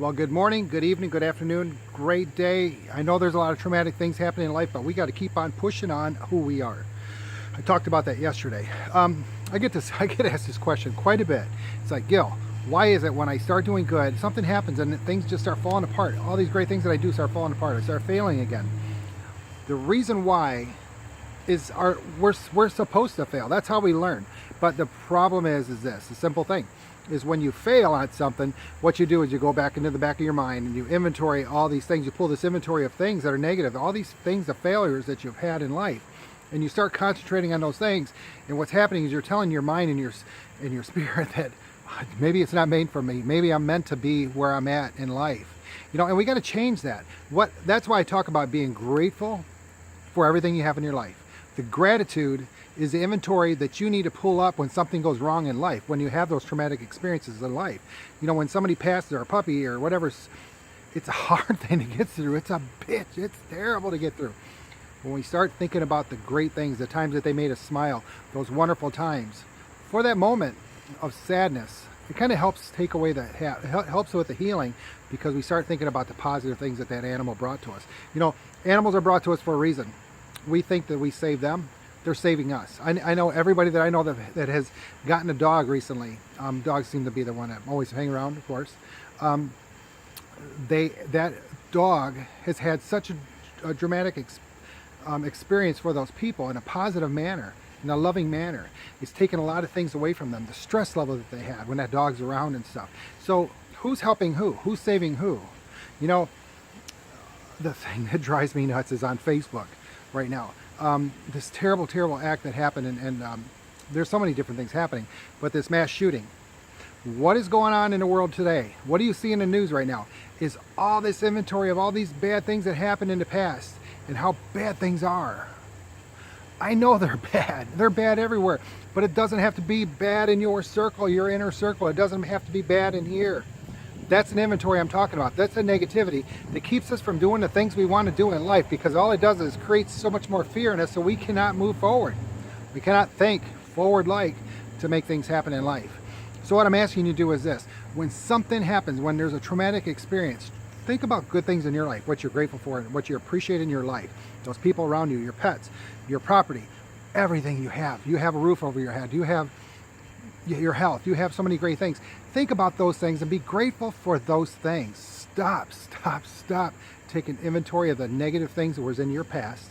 Well, good morning, good evening, good afternoon, great day. I know there's a lot of traumatic things happening in life, but we got to keep on pushing on who we are. I talked about that yesterday. I get asked this question quite a bit. It's like, Gil, why is it when I start doing good, something happens and things just start falling apart? All these great things that I do start falling apart. I start failing again. The reason why is we're supposed to fail. That's how we learn. But the problem is this, the simple thing is when you fail at something, what you do is you go back into the back of your mind and you inventory all these things. You pull this inventory of things that are negative, all these things of failures that you've had in life, and you start concentrating on those things. And what's happening is you're telling your mind and your spirit that maybe it's not made for me. Maybe I'm meant to be where I'm at in life. And we got to change that. That's why I talk about being grateful for everything you have in your life. The gratitude is the inventory that you need to pull up when something goes wrong in life, when you have those traumatic experiences in life. When somebody passes or a puppy or whatever, it's a hard thing to get through. It's a bitch. It's terrible to get through. When we start thinking about the great things, the times that they made us smile, those wonderful times, for that moment of sadness, it kind of helps take away helps with the healing, because we start thinking about the positive things that animal brought to us. Animals are brought to us for a reason. We think that we save them. They're saving us. I know everybody that I know that has gotten a dog recently. Dogs seem to be the one that always hang around, of course. That dog has had such a dramatic experience for those people in a positive manner, in a loving manner. It's taken a lot of things away from them, the stress level that they had when that dog's around and stuff. So who's helping who? Who's saving who? The thing that drives me nuts is on Facebook right now. This terrible act that happened, and there's so many different things happening, but this mass shooting. What is going on in the world today? What do you see in the news right now? Is all this inventory of all these bad things that happened in the past and how bad things are. I know they're bad. They're bad everywhere, but it doesn't have to be bad in your circle, your inner circle. It doesn't have to be bad in here. That's an inventory I'm talking about. That's a negativity that keeps us from doing the things we want to do in life, because all it does is create so much more fear in us, so we cannot move forward. We cannot think forward to make things happen in life. So what I'm asking you to do is this. When something happens, when there's a traumatic experience, think about good things in your life, what you're grateful for, what you appreciate in your life, those people around you, your pets, your property, everything you have. You have a roof over your head. You have your health. You have so many great things. Think about those things and be grateful for those things. Stop taking inventory of the negative things that was in your past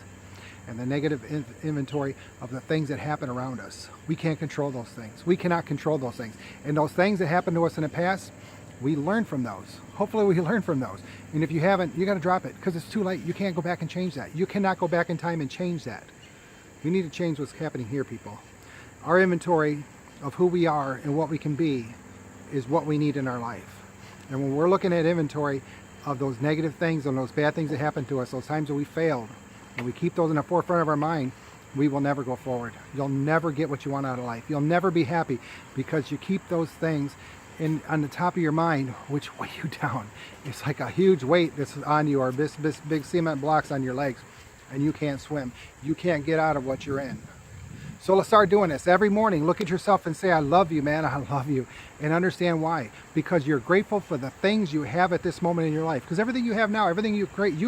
and the negative inventory of the things that happen around us. We can't control those things. We cannot control those things. And those things that happened to us in the past, we learn from those. Hopefully we learn from those. And if you haven't, you got to drop it, because it's too late. You can't go back and change that. You cannot go back in time and change that. We need to change what's happening here, people. Our inventory of who we are and what we can be is what we need in our life. And when we're looking at inventory of those negative things and those bad things that happened to us, those times that we failed, and we keep those in the forefront of our mind, we will never go forward. You'll never get what you want out of life. You'll never be happy, because you keep those things on the top of your mind, which weigh you down. It's like a huge weight that's on you, or this big cement blocks on your legs, and you can't swim. You can't get out of what you're in. So let's start doing this. Every morning, look at yourself and say, I love you, man. I love you. And understand why. Because you're grateful for the things you have at this moment in your life. Because everything you have now, everything you created.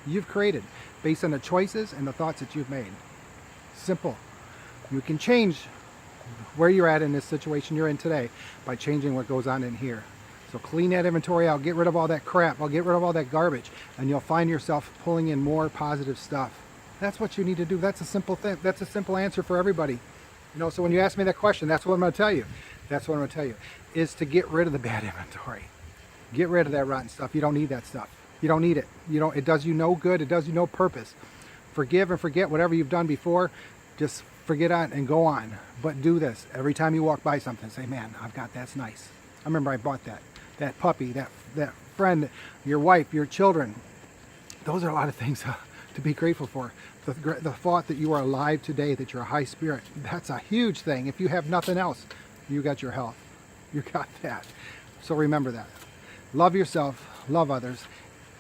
You've created based on the choices and the thoughts that you've made. Simple. You can change where you're at in this situation you're in today by changing what goes on in here. So clean that inventory out. Get rid of all that crap. I'll get rid of all that garbage. And you'll find yourself pulling in more positive stuff. That's what you need to do. That's a simple thing. That's a simple answer for everybody. So when you ask me that question, that's what I'm going to tell you. That's what I'm going to tell you, is to get rid of the bad inventory. Get rid of that rotten stuff. You don't need that stuff. You don't need it. It does you no good. It does you no purpose. Forgive and forget whatever you've done before. Just forget on and go on. But do this. Every time you walk by something, say, man, that's nice. I remember I bought that puppy, that friend, your wife, your children. Those are a lot of things to be grateful for. The thought that you are alive today, that you're a high spirit, that's a huge thing. If you have nothing else, you got your health. You got that. So remember that. Love yourself, love others.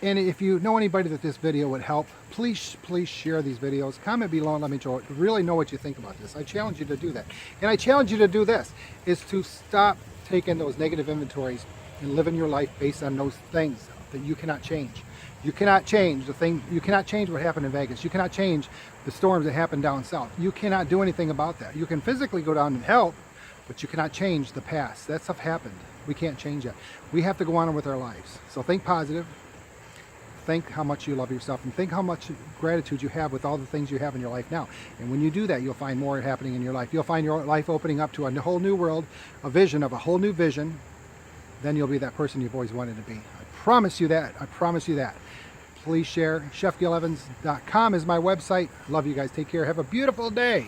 And if you know anybody that this video would help, please share these videos. Comment below and let me really know what you think about this. I challenge you to do that. And I challenge you to do this, is to stop taking those negative inventories and living your life based on those things that you cannot change. You cannot change the thing. You cannot change what happened in Vegas. You cannot change the storms that happened down south. You cannot do anything about that. You can physically go down and help, but you cannot change the past. That stuff happened. We can't change that. We have to go on with our lives. So think positive. Think how much you love yourself, and think how much gratitude you have with all the things you have in your life now. And when you do that, you'll find more happening in your life. You'll find your life opening up to a whole new world, a vision of a whole new vision. Then you'll be that person you've always wanted to be. I promise you that. I promise you that. Please share. ChefGilEvans.com is my website. Love you guys. Take care. Have a beautiful day.